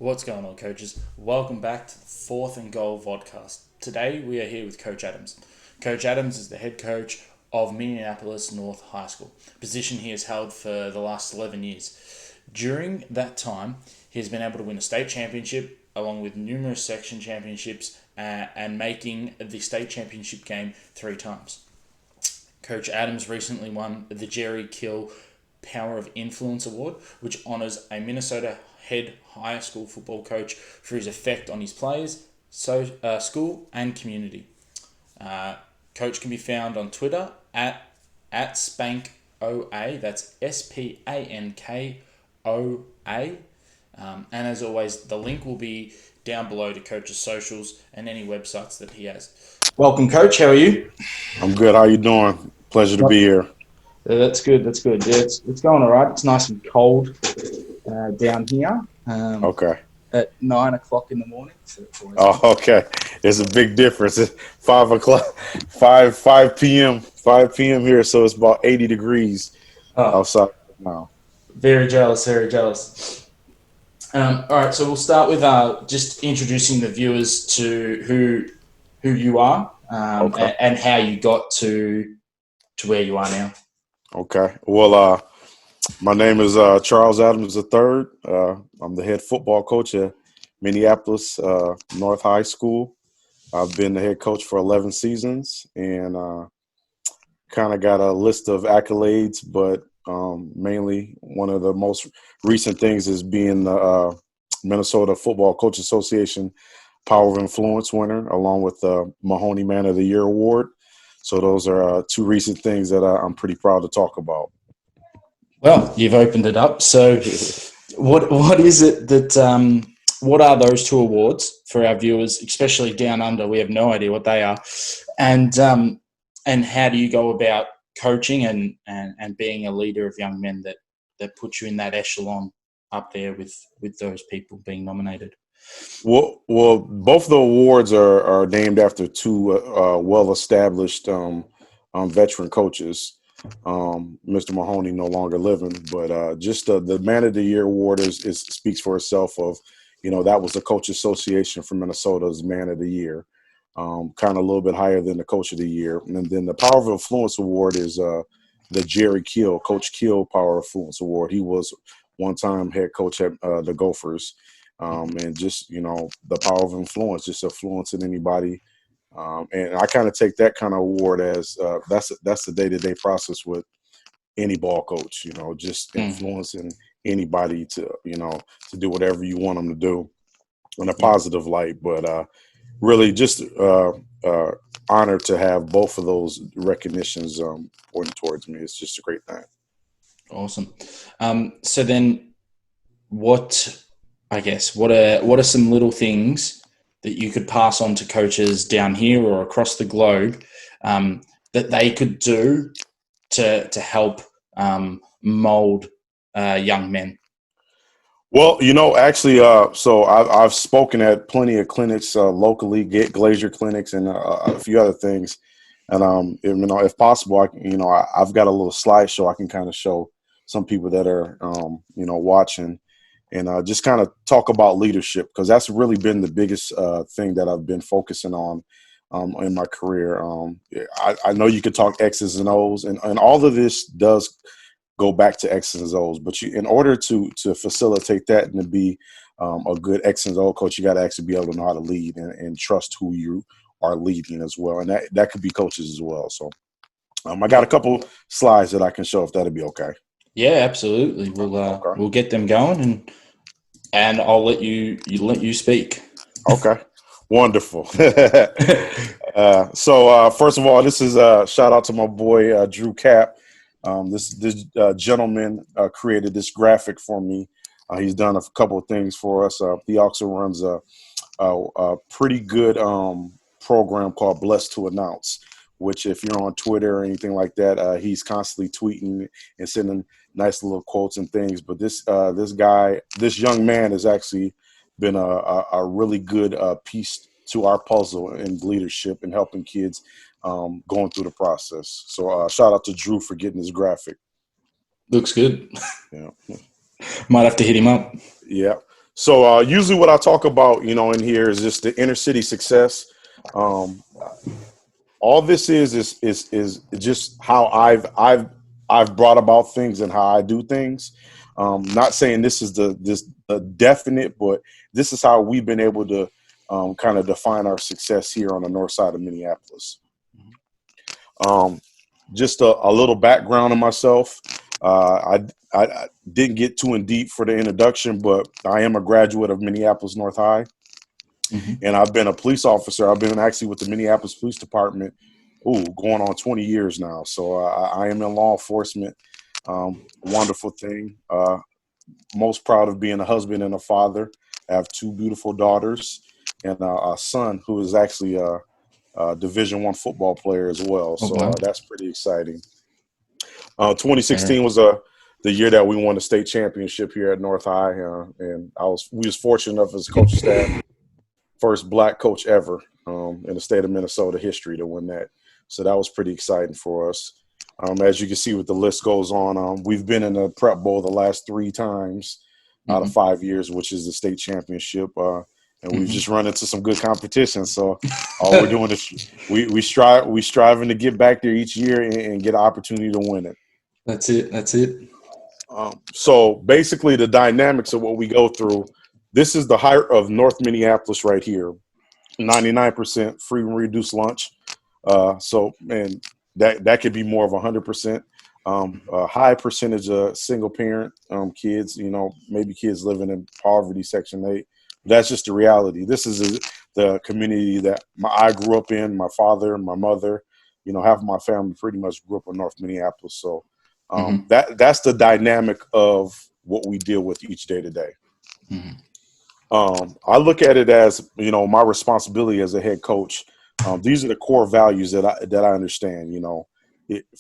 What's going on, coaches? Welcome back to the Fourth and Goal Vodcast. Today we are here with Coach Adams. Coach Adams is the head coach of Minneapolis North High School, a position he has held for the last 11 years. During that time, he has been able to win a state championship along with numerous section championships and making the state championship game 3 times. Coach Adams recently won the Jerry Kill Power of Influence Award, which honours a Minnesota head high school football coach for his effect on his players, school, and community. Coach can be found on Twitter at SpankOA. That's SPANKOA. And as always, the link will be down below to Coach's socials and any websites that he has. Welcome, Coach. How are you? I'm good. How you doing? Pleasure to be here. That's good. That's good. Yeah, it's going all right. It's nice and cold down here. Okay. At 9 o'clock in the morning. So Oh, okay. It's a big difference. It's 5 o'clock, 5 p.m. 5 p.m. here, so it's about 80 degrees outside now. Very jealous. Very jealous. All right. So we'll start with just introducing the viewers to who you are Okay. and how you got to where you are now. Okay. Well, my name is Charles Adams III. I'm the head football coach at Minneapolis North High School. I've been the head coach for 11 seasons and kind of got a list of accolades, but mainly one of the most recent things is being the Minnesota Football Coach Association Power of Influence winner, along with the Mahoney Man of the Year award. So those are two recent things that I'm pretty proud to talk about. Well, you've opened it up. So, what is it that? What are those two awards for our viewers, especially down under? We have no idea what they are, and how do you go about coaching and being a leader of young men that puts you in that echelon up there with those people being nominated? Well, both the awards are named after two well-established veteran coaches. Mr. Mahoney no longer living, but just the Man of the Year award is speaks for itself. Of that was the Coach Association for Minnesota's Man of the Year, kind of a little bit higher than the Coach of the Year, and then the Power of Influence award is the Jerry Kill Coach Kill Power of Influence award. He was one-time head coach at the Gophers. And just the power of influence, just influencing anybody, and I kind of take that kind of award as that's the day-to-day process with any ball coach. Just influencing anybody to do whatever you want them to do in a positive light. But really, just honored to have both of those recognitions pointing towards me. It's just a great thing. Awesome. So then, what are some little things that you could pass on to coaches down here or across the globe that they could do to help mold young men? Well, actually, so I've spoken at plenty of clinics locally, get Glazier clinics, and a few other things. And if possible, I've got a little slideshow I can kind of show some people that are watching. And just kind of talk about leadership, because that's really been the biggest thing that I've been focusing on in my career. I know you could talk X's and O's, and all of this does go back to X's and O's. But in order to facilitate that and to be a good X and O coach, you got to actually be able to know how to lead and trust who you are leading as well. And that could be coaches as well. So I got a couple slides that I can show if that'd be okay. Yeah, absolutely. We'll get them going and I'll let you speak. Okay, wonderful. So first of all, this is a shout out to my boy Drew Cap. This gentleman created this graphic for me. He's done a couple of things for us. He also runs a pretty good program called Blessed to Announce, which if you're on Twitter or anything like that, he's constantly tweeting and sending nice little quotes and things. But this young man has actually been a really good piece to our puzzle in leadership and helping kids going through the process. So shout out to Drew for getting this graphic. Looks good. Yeah. Might have to hit him up. Yeah. So usually what I talk about, in here is just the inner city success. Um, all this is just how I've brought about things and how I do things. Not saying this is the definite, but this is how we've been able to kind of define our success here on the north side of Minneapolis. Um, just a little background on myself. I didn't get too in deep for the introduction, but I am a graduate of Minneapolis North High, and I've been a police officer. I've been actually with the Minneapolis Police Department, going on 20 years now. So I am in law enforcement. Wonderful thing. Most proud of being a husband and a father. I have two beautiful daughters and a son who is actually a Division I football player as well. Oh, So wow. that's pretty exciting. 2016 was the year that we won the state championship here at North High, and we was fortunate enough as a coaching staff, first black coach ever in the state of Minnesota history to win that. So that was pretty exciting for us. As you can see, with the list goes on, we've been in the Prep Bowl the last 3 times out of 5 years, which is the state championship. And we've just run into some good competition. So all we're doing is we striving to get back there each year and get an opportunity to win it. That's it. So basically, the dynamics of what we go through. This is the height of North Minneapolis right here. 99% free and reduced lunch. So man, that could be more of 100%. A high percentage of single parent kids. Maybe kids living in poverty, Section 8. That's just the reality. This is the community that I grew up in. My father and my mother, half of my family pretty much grew up in North Minneapolis. So that's the dynamic of what we deal with each day to day. I look at it as, my responsibility as a head coach. These are the core values that I understand.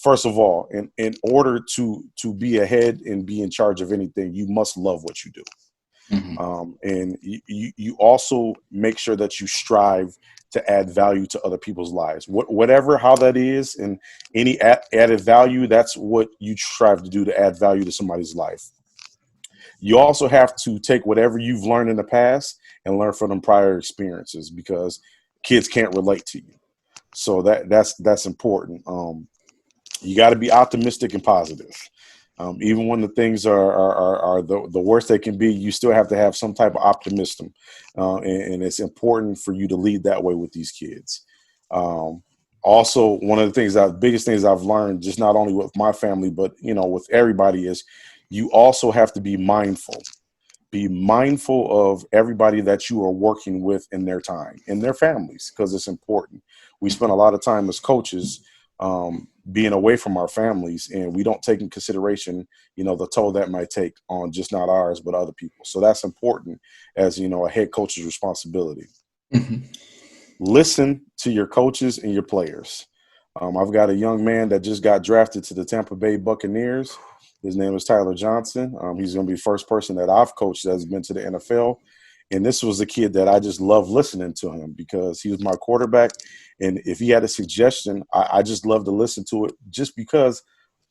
First of all, in order to be ahead and be in charge of anything, you must love what you do. And you also make sure that you strive to add value to other people's lives, how that is, and any added value, that's what you strive to do, to add value to somebody's life. You also have to take whatever you've learned in the past and learn from them prior experiences, because kids can't relate to you. So that's important. You got to be optimistic and positive. Even when the things are the worst they can be, you still have to have some type of optimism. And it's important for you to lead that way with these kids. Also, one of the biggest things I've learned, just not only with my family, but, with everybody, is you also have to be mindful. Be mindful of everybody that you are working with in their time, in their families, because it's important. We spend a lot of time as coaches being away from our families, and we don't take in consideration, the toll that might take on just not ours, but other people. So that's important as, a head coach's responsibility. Listen to your coaches and your players. I've got a young man that just got drafted to the Tampa Bay Buccaneers. His name is Tyler Johnson. He's going to be the first person that I've coached that's been to the NFL. And this was a kid that I just love listening to him, because he was my quarterback. And if he had a suggestion, I just love to listen to it, just because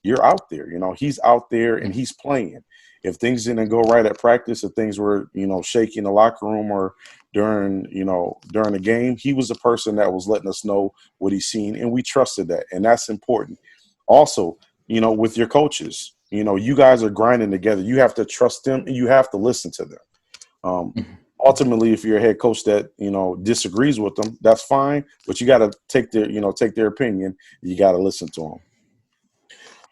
you're out there. He's out there and he's playing. If things didn't go right at practice, if things were, shaky in the locker room or during the game, he was the person that was letting us know what he's seen, and we trusted that. And that's important. Also, with your coaches, you guys are grinding together. You have to trust them and you have to listen to them. Ultimately, if you're a head coach that, disagrees with them, that's fine, but you got to take their opinion. You got to listen to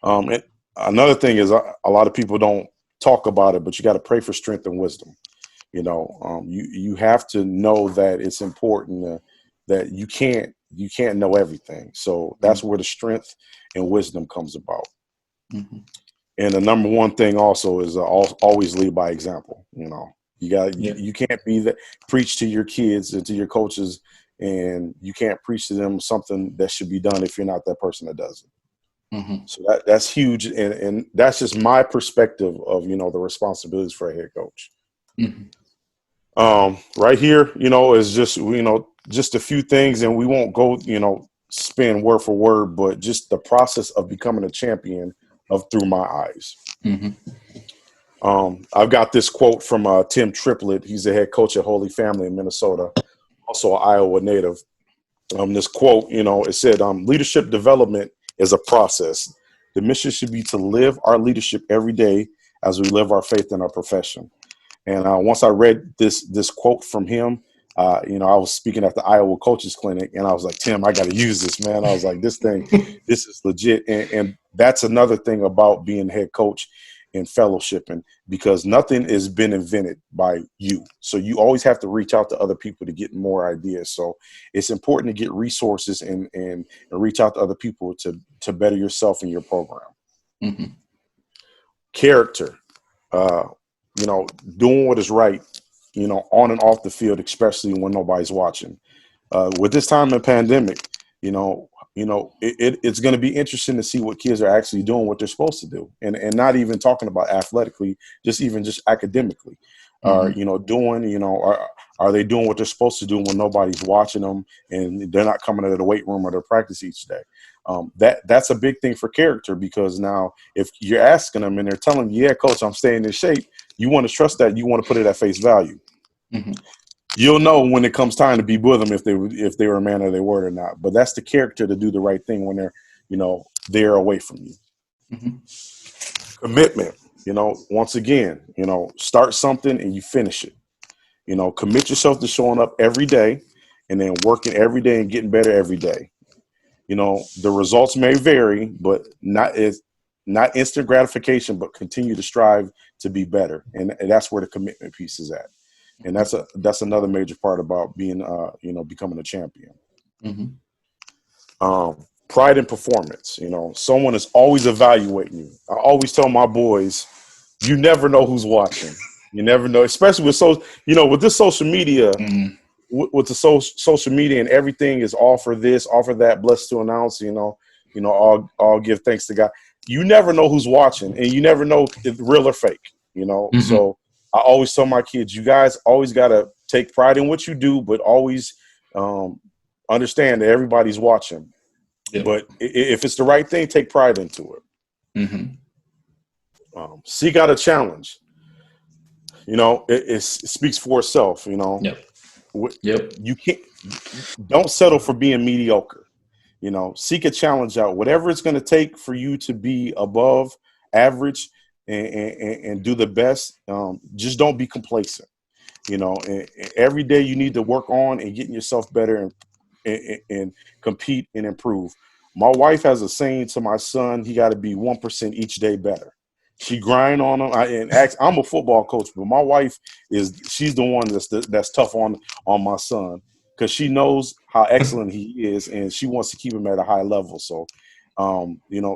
them. And another thing is, a lot of people don't talk about it, but you got to pray for strength and wisdom. You have to know that it's important that you can't know everything. So that's where the strength and wisdom comes about. And the number one thing also is always lead by example. You can't be that preach to your kids and to your coaches, and you can't preach to them something that should be done if you're not that person that does it. So that's huge, and that's just my perspective of the responsibilities for a head coach. Right here, is just a few things, and we won't go spin word for word, but just the process of becoming a champion through my eyes. I've got this quote from Tim Triplett. He's the head coach at Holy Family in Minnesota, also an Iowa native. This quote, it said, leadership development is a process. The mission should be to live our leadership every day as we live our faith in our profession. And once I read this quote from him, I was speaking at the Iowa Coaches Clinic, and I was like, Tim, I got to use this, man. I was like, this is legit. And that's another thing about being head coach and fellowshipping, because nothing has been invented by you. So you always have to reach out to other people to get more ideas. So it's important to get resources and reach out to other people to better yourself in your program. Mm-hmm. Character, doing what is right, on and off the field, especially when nobody's watching. With this time of pandemic, it's going to be interesting to see what kids are actually doing what they're supposed to do, and not even talking about athletically, just academically. Mm-hmm. Are they doing what they're supposed to do when nobody's watching them and they're not coming to the weight room or their practice each day? That's a big thing for character, because now if you're asking them and they're telling you, yeah, coach, I'm staying in shape, you want to trust that, you want to put it at face value. Mm-hmm. You'll know when it comes time to be with them if they were a man of their word or not. But that's the character to do the right thing when they're away from you. Mm-hmm. Commitment, once again, start something and you finish it. Commit yourself to showing up every day and then working every day and getting better every day. The results may vary, but not instant gratification, but continue to strive to be better. And that's where the commitment piece is at. And that's another major part about being, becoming a champion. Mm-hmm. Pride in performance. Someone is always evaluating you. I always tell my boys, you never know who's watching. You never know, especially with this social media, Mm-hmm. with the social media and everything is offer this, offer that, blessed to announce, all give thanks to God. You never know who's watching, and you never know if real or fake, Mm-hmm. So I always tell my kids, you guys always got to take pride in what you do, but always understand that everybody's watching. Yep. But if it's the right thing, take pride into it. Mm-hmm. Seek out a challenge. It speaks for itself. Yep. Yep. You can't. Don't settle for being mediocre. Seek a challenge out. Whatever it's going to take for you to be above average and do the best. Just don't be complacent. And every day you need to work on and getting yourself better and compete and improve. My wife has a saying to my son: he got to be 1% each day better. She grind on him. I'm a football coach, but my wife she's the one that's tough on my son, because she knows how excellent he is and she wants to keep him at a high level. So,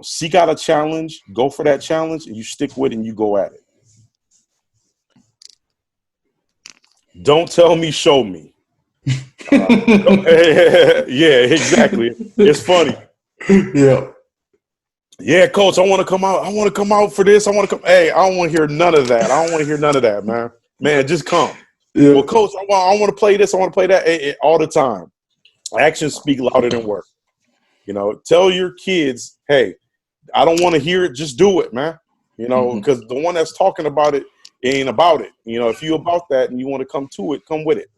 seek out a challenge, go for that challenge, and you stick with it and you go at it. Don't tell me, show me. Yeah, exactly. It's funny. Yeah. Yeah, coach, I want to come out. I want to come out for this. I want to come. Hey, I don't want to hear none of that. I don't want to hear none of that, man. Man, just come. Yeah. Well, coach, I want to play this. I want to play that all the time. Actions speak louder than words. Tell your kids, hey, I don't want to hear it. Just do it, man. Because the one that's talking about it ain't about it. If you about that and you want to come to it, come with it.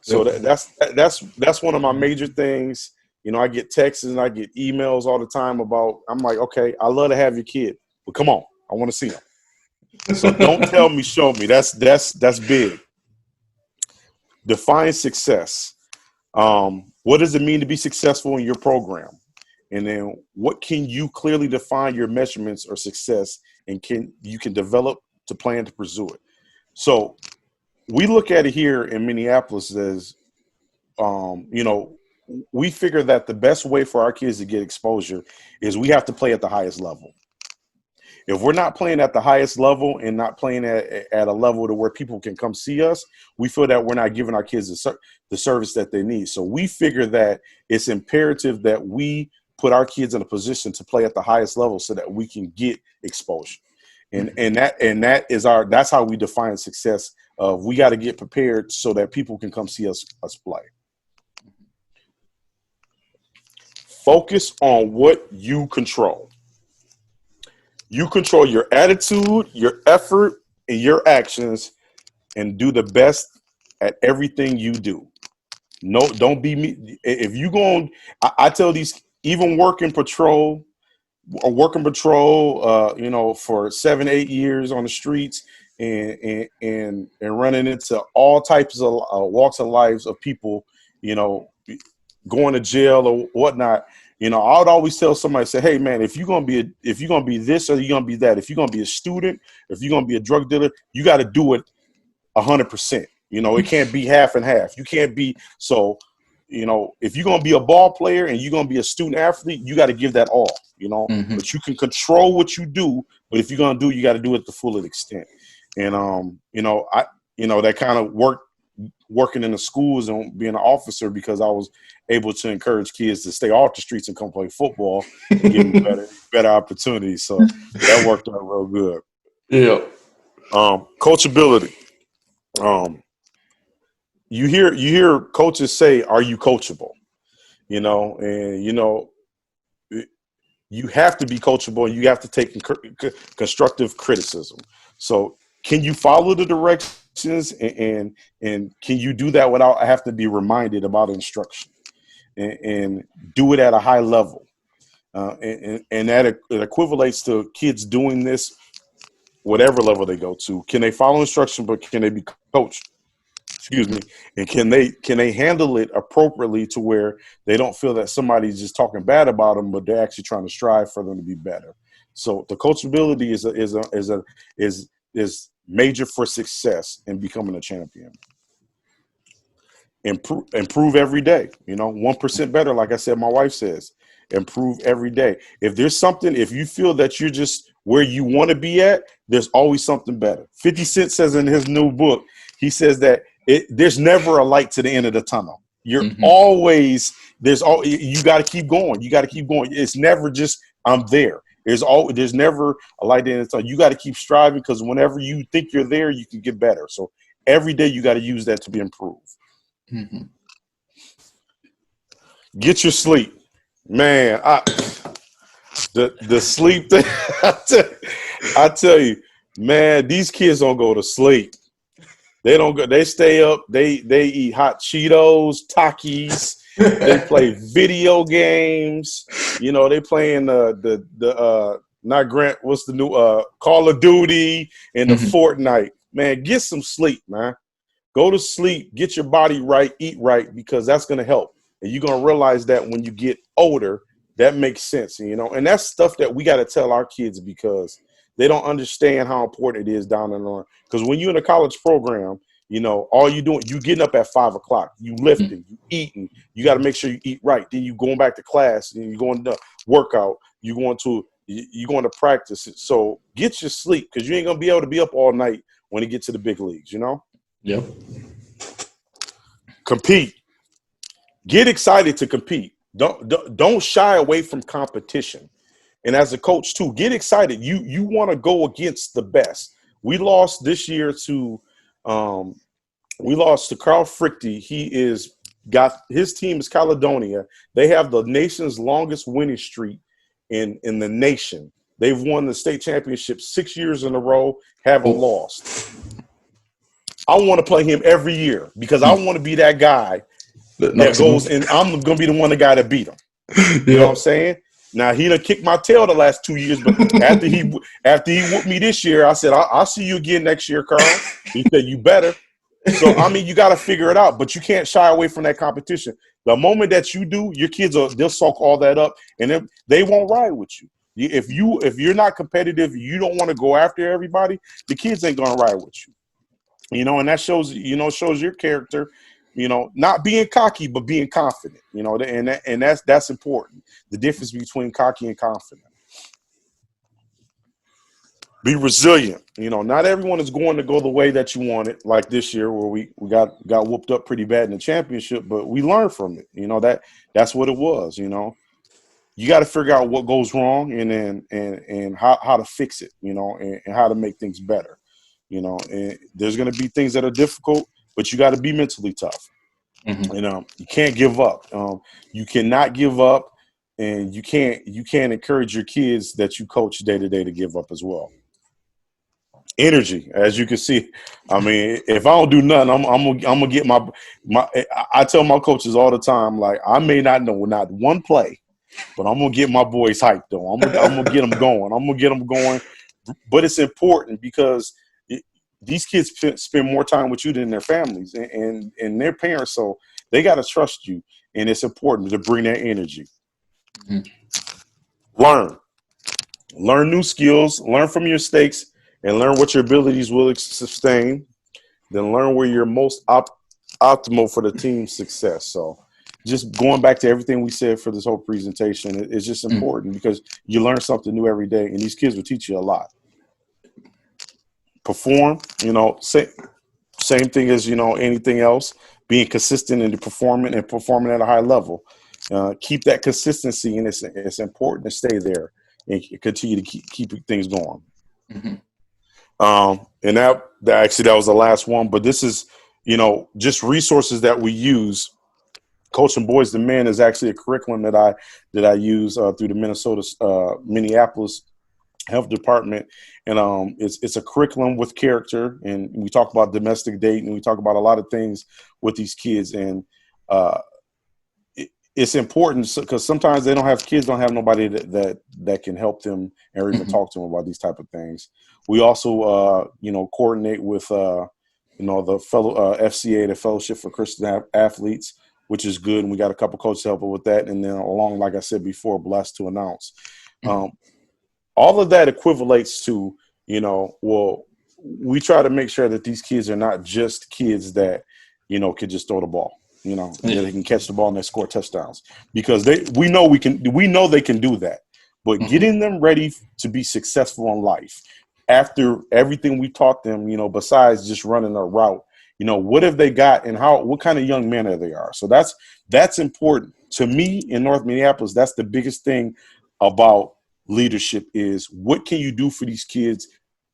So that's one of my major things. I get texts and I get emails all the time about. I'm like, okay, I love to have your kid, but come on, I want to see them. So don't tell me, show me. That's big. Define success. What does it mean to be successful in your program? And then what can you clearly define your measurements or success, and can develop to plan to pursue it? So we look at it here in Minneapolis as, we figure that the best way for our kids to get exposure is we have to play at the highest level. If we're not playing at the highest level and not playing at a level to where people can come see us, we feel that we're not giving our kids the service that they need. So we figure that it's imperative that we put our kids in a position to play at the highest level so that we can get exposure. And that's how we define success. We got to get prepared so that people can come see us play. Focus on what you control. You control your attitude, your effort, in your actions and do the best at everything you do. No, don't be me. If you going, I tell these, even working patrol, for 7, 8 years on the streets and running into all types of walks of lives of people, you know, going to jail or whatnot. I would always tell somebody, say, hey man, if you're gonna be this or you're gonna be that, if you're gonna be a student, if you're gonna be a drug dealer, you got to do it 100%. It can't be half and half. You can't be so. If you're gonna be a ball player and you're gonna be a student athlete, you got to give that all. Mm-hmm. But you can control what you do. But if you're gonna do, you got to do it to full extent. And that kind of working in the schools and being an officer, because I was able to encourage kids to stay off the streets and come play football and give them better opportunities. So that worked out real good. Yeah. Coachability. You hear coaches say, "Are you coachable?" And you have to be coachable, and you have to take constructive criticism. So, can you follow the directions, and can you do that without having to be reminded about instruction, and do it at a high level, and that it equivalates to kids doing this, whatever level they go to. Can they follow instruction, but can they be coached? Excuse me. And can they handle it appropriately to where they don't feel that somebody's just talking bad about them, but they're actually trying to strive for them to be better. So the coachability is major for success in becoming a champion. Improve every day. 1% better. Like I said, my wife says, improve every day. If you feel that you're just where you want to be at, there's always something better. 50 Cent says in his new book, he says that there's never a light to the end of the tunnel. You're always you got to keep going. You got to keep going. It's never just I'm there. There's never a light at the end of the tunnel. You got to keep striving, because whenever you think you're there, you can get better. So every day you got to use that to be improved. Mm-hmm. Get your sleep, man. The sleep thing. I tell you, man, these kids don't go to sleep. They don't go. They stay up. They eat hot Cheetos, Takis. They play video games. They playing the not Grant. What's the new Call of Duty and the Fortnite? Man, get some sleep, man. Go to sleep. Get your body right. Eat right, because that's gonna help. And you're gonna realize that when you get older, that makes sense. And that's stuff that we got to tell our kids, because they don't understand how important it is down in the line. Because when you're in a college program, all you doing, you getting up at 5:00, you lifting, you eating, you got to make sure you eat right. Then you going back to class, and you going to workout, you going to practice. So get your sleep, because you ain't gonna be able to be up all night when you get to the big leagues. Yep. Compete. Get excited to compete. Don't shy away from competition. And as a coach too, get excited. You want to go against the best. We lost this year to Carl Frichte. His team is Caledonia. They have the nation's longest winning streak in the nation. They've won the state championship 6 years in a row, haven't lost. I want to play him every year, because I want to be that guy that goes, and I'm going to be the guy that beat him. You know what I'm saying? Now, he done kicked my tail the last 2 years, but after he whooped me this year, I said, I'll see you again next year, Carl. He said, you better. So, you got to figure it out, but you can't shy away from that competition. The moment that you do, your kids they'll soak all that up, and then they won't ride with you. If you're not competitive, you don't want to go after everybody, the kids ain't going to ride with you. And that shows your character, not being cocky, but being confident, and that's important. The difference between cocky and confident. Be resilient. Not everyone is going to go the way that you want it, like this year where we got whooped up pretty bad in the championship, but we learned from it. That's what it was. You got to figure out what goes wrong, and then and how to fix it, and how to make things better. And there's going to be things that are difficult, but you got to be mentally tough. You can't give up. You cannot give up, and you can't encourage your kids that you coach day to day to give up as well. Energy, as you can see. I mean, if I don't do nothing, I'm gonna get my. I tell my coaches all the time, like, I may not know not one play, but I'm gonna get my boys hyped though. I'm gonna get them going. I'm gonna get them going. But it's important because these kids spend more time with you than their families and their parents, so they got to trust you, and it's important to bring that energy. Mhm. Learn new skills, learn from your mistakes, and learn what your abilities will sustain. Then learn where you're most optimal for the team's success. So just going back to everything we said for this whole presentation, it's just Mm. important because you learn something new every day, and these kids will teach you a lot. Perform, same thing as, anything else, being consistent in the performing and performing at a high level. Keep that consistency, and it's important to stay there and continue to keep things going. Mm-hmm. And that was the last one, but this is, just resources that we use. Coaching Boys to Men is actually a curriculum that I use through the Minneapolis Health Department, and it's a curriculum with character, and we talk about domestic dating, we talk about a lot of things with these kids, and uh, it's important because sometimes they don't have kids, don't have nobody that can help them or even Mm-hmm. talk to them about these type of things. We also coordinate with the fellow FCA, the Fellowship for Christian Athletes, which is good, and we got a couple coaches helping with that, and then along, like I said before, blessed to announce. Mm-hmm. All of that equivalates to, well, we try to make sure that these kids are not just kids that, can just throw the ball, and that Yeah. they can catch the ball and they score touchdowns, because we know they can do that. But Mm-hmm. getting them ready to be successful in life after everything we taught them, besides just running a route, what have they got and what kind of young men are they are. So that's important to me in North Minneapolis. That's the biggest thing about leadership, is what can you do for these kids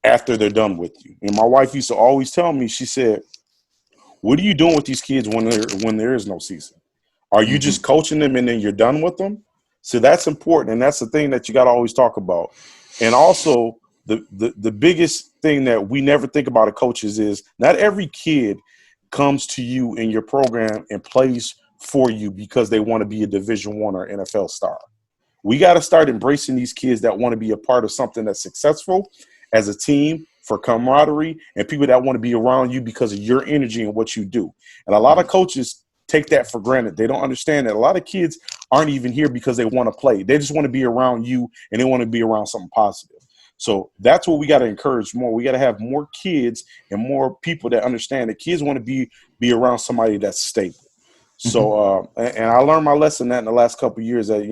after they're done with you. And my wife used to always tell me, she said, what are you doing with these kids when there is no season? Are you Mm-hmm. just coaching them and then you're done with them? So that's important, and that's the thing that you got to always talk about. And also, the biggest thing that we never think about as coaches is not every kid comes to you in your program and plays for you because they want to be a Division I or NFL star. We got to start embracing these kids that want to be a part of something that's successful as a team, for camaraderie, and people that want to be around you because of your energy and what you do. And a lot of coaches take that for granted. They don't understand that a lot of kids aren't even here because they want to play. They just want to be around you, and they want to be around something positive. So that's what we got to encourage more. We got to have more kids and more people that understand that kids want to be around somebody that's stable. Mm-hmm. So, and I learned my lesson that in the last couple of years, that,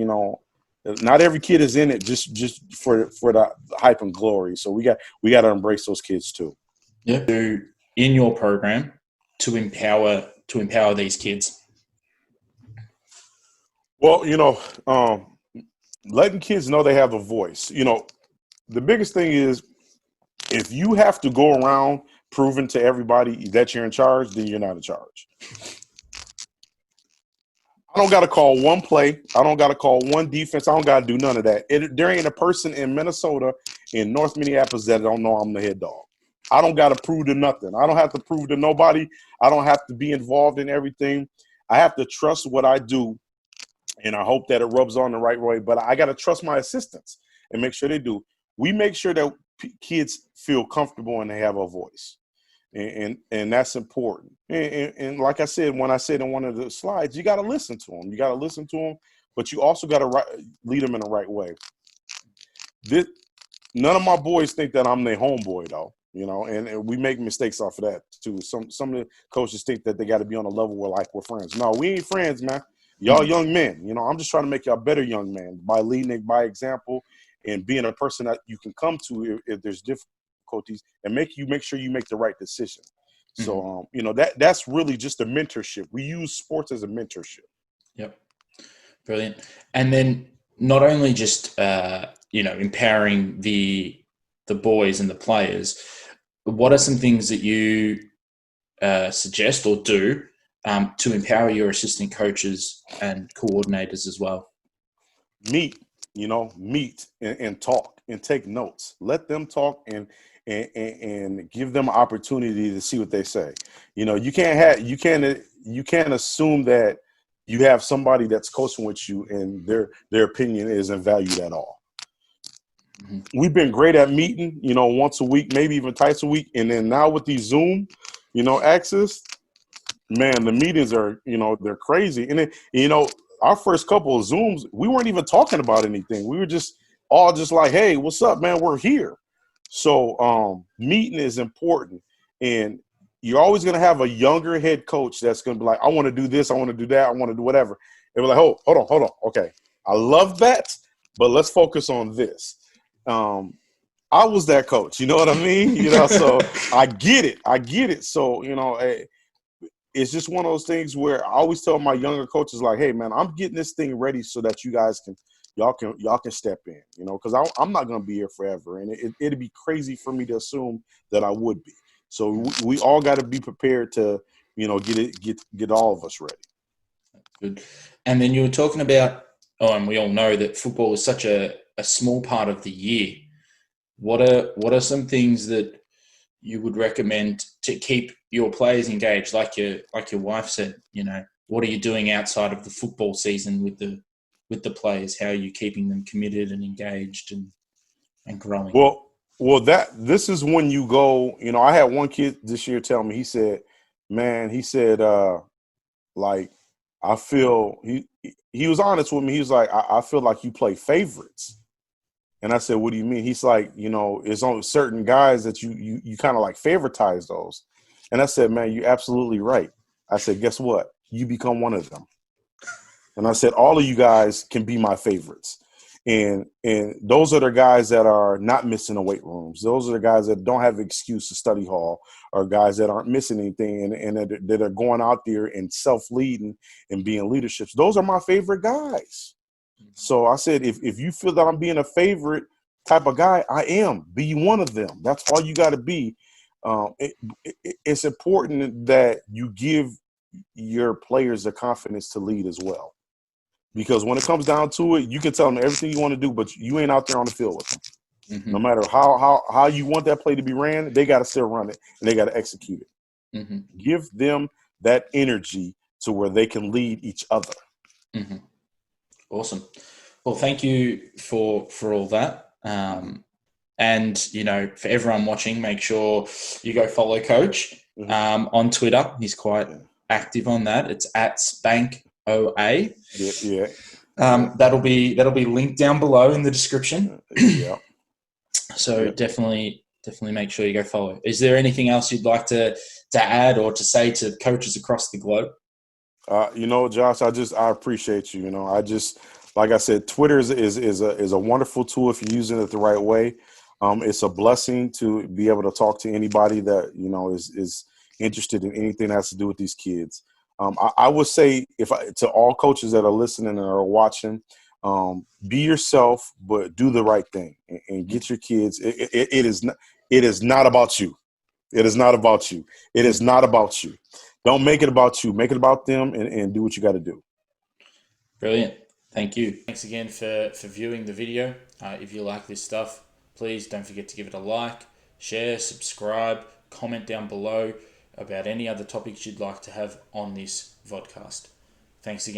not every kid is in it just for the hype and glory. So we got to embrace those kids too. Yeah. Do in your program to empower these kids. Well, letting kids know they have a voice. The biggest thing is, if you have to go around proving to everybody that you're in charge, then you're not in charge. I don't got to call one play. I don't got to call one defense. I don't got to do none of that. There ain't a person in Minnesota, in North Minneapolis, that don't know I'm the head dog. I don't got to prove to nothing. I don't have to prove to nobody. I don't have to be involved in everything. I have to trust what I do, and I hope that it rubs on the right way. But I got to trust my assistants and make sure they do. We make sure that kids feel comfortable and they have a voice. And that's important. And like I said, when I said in one of the slides, you got to listen to them. You got to listen to them, but you also got to lead them in the right way. None of my boys think that I'm their homeboy, though. And we make mistakes off of that too. Some of the coaches think that they got to be on a level where, like, we're friends. No, we ain't friends, man. Y'all young men. I'm just trying to make y'all better young men by leading by example and being a person that you can come to if there's difficulties, and make sure you make the right decision. So, that's really just a mentorship. We use sports as a mentorship. Yep. Brilliant. And then not only just empowering the boys and the players, what are some things that you suggest or do to empower your assistant coaches and coordinators as well? Meet and talk and take notes. Let them talk, and and give them an opportunity to see what they say. You can't assume that you have somebody that's coaching with you and their opinion isn't valued at all. Mm-hmm. We've been great at meeting, once a week, maybe even twice a week, and then now with these Zoom, access, man, the meetings are, they're crazy. And then, our first couple of Zooms, we weren't even talking about anything. We were just all just like, hey, what's up, man? We're here. So meeting is important. And you're always going to have a younger head coach that's going to be like, I want to do this. I want to do that. I want to do whatever. And we're like, oh, hold on. Okay. I love that, but let's focus on this. I was that coach. You know what I mean? So I get it. So, it's just one of those things where I always tell my younger coaches, like, hey, man, I'm getting this thing ready so that y'all can step in, because I'm not going to be here forever. And it'd be crazy for me to assume that I would be. So we all got to be prepared to, get all of us ready. Good. And then you were talking about, and we all know that football is such a small part of the year. What are some things that you would recommend to keep your players engaged? Like your wife said, what are you doing outside of the football season with the players? How are you keeping them committed and engaged and growing? Well, this is when you go. I had one kid this year tell me. He said, "Man," like I feel he was honest with me. He was like, I feel like you play favorites." And I said, what do you mean? He's like, it's only certain guys that you kind of like favoritize those. And I said, man, you're absolutely right. I said, guess what? You become one of them. And I said, all of you guys can be my favorites. And those are the guys that are not missing the weight rooms. Those are the guys that don't have an excuse to study hall, or guys that aren't missing anything and that are going out there and self-leading and being leaderships. Those are my favorite guys. So I said, if you feel that I'm being a favorite type of guy, I am. Be one of them. That's all you got to be. It's important that you give your players the confidence to lead as well. Because when it comes down to it, you can tell them everything you want to do, but you ain't out there on the field with them. Mm-hmm. No matter how you want that play to be ran, they got to still run it, and they got to execute it. Mm-hmm. Give them that energy to where they can lead each other. Mm-hmm. Awesome. Well, thank you for all that. And, for everyone watching, make sure you go follow Coach on Twitter. He's quite active on that. It's @SpankOA. Yeah. That'll be linked down below in the description. Yeah. So definitely make sure you go follow. Is there anything else you'd like to add or to say to coaches across the globe? Josh, I appreciate you. Like I said, Twitter is a wonderful tool if you're using it the right way. It's a blessing to be able to talk to anybody that is interested in anything that has to do with these kids. I would say to all coaches that are listening and are watching, be yourself, but do the right thing and get your kids. It is not about you. It is not about you. It is not about you. Don't make it about you. Make it about them and do what you got to do. Brilliant. Thank you. Thanks again for viewing the video. If you like this stuff, please don't forget to give it a like, share, subscribe, comment down below about any other topics you'd like to have on this vodcast. Thanks again.